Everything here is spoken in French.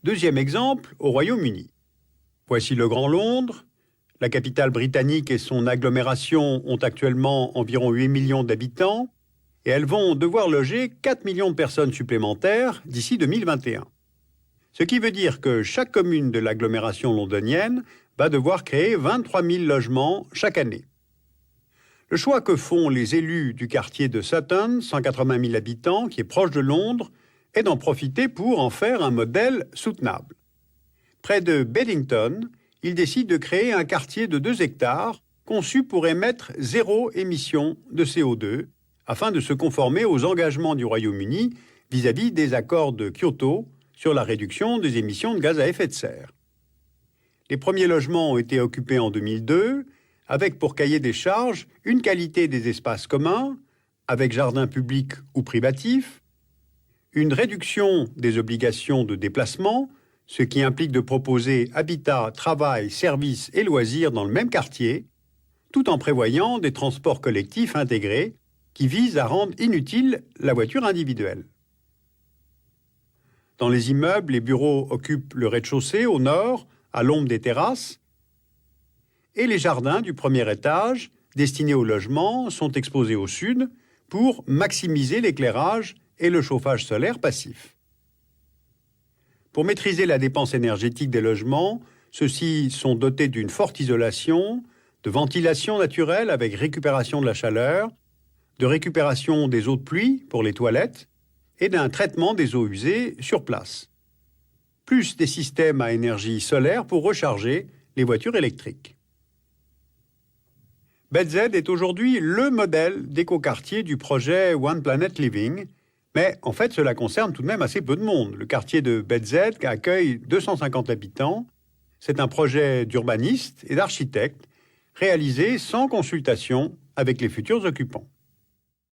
Deuxième exemple, au Royaume-Uni. Voici le Grand Londres. La capitale britannique et son agglomération ont actuellement environ 8 millions d'habitants et elles vont devoir loger 4 millions de personnes supplémentaires d'ici 2021. Ce qui veut dire que chaque commune de l'agglomération londonienne va devoir créer 23 000 logements chaque année. Le choix que font les élus du quartier de Sutton, 180 000 habitants, qui est proche de Londres, est d'en profiter pour en faire un modèle soutenable. Près de Beddington, ils décident de créer un quartier de 2 hectares conçu pour émettre 0 émission de CO2 afin de se conformer aux engagements du Royaume-Uni vis-à-vis des accords de Kyoto sur la réduction des émissions de gaz à effet de serre. Les premiers logements ont été occupés en 2002, avec pour cahier des charges une qualité des espaces communs, avec jardins publics ou privatifs, une réduction des obligations de déplacement, ce qui implique de proposer habitat, travail, services et loisirs dans le même quartier, tout en prévoyant des transports collectifs intégrés qui visent à rendre inutile la voiture individuelle. Dans les immeubles, les bureaux occupent le rez-de-chaussée au nord, à l'ombre des terrasses, et les jardins du premier étage, destinés au logement, sont exposés au sud pour maximiser l'éclairage et le chauffage solaire passif. Pour maîtriser la dépense énergétique des logements, ceux-ci sont dotés d'une forte isolation, de ventilation naturelle avec récupération de la chaleur, de récupération des eaux de pluie pour les toilettes et d'un traitement des eaux usées sur place. Plus des systèmes à énergie solaire pour recharger les voitures électriques. BZ est aujourd'hui le modèle d'écoquartier du projet One Planet Living, mais en fait cela concerne tout de même assez peu de monde. Le quartier de BZ accueille 250 habitants. C'est un projet d'urbanistes et d'architectes réalisé sans consultation avec les futurs occupants.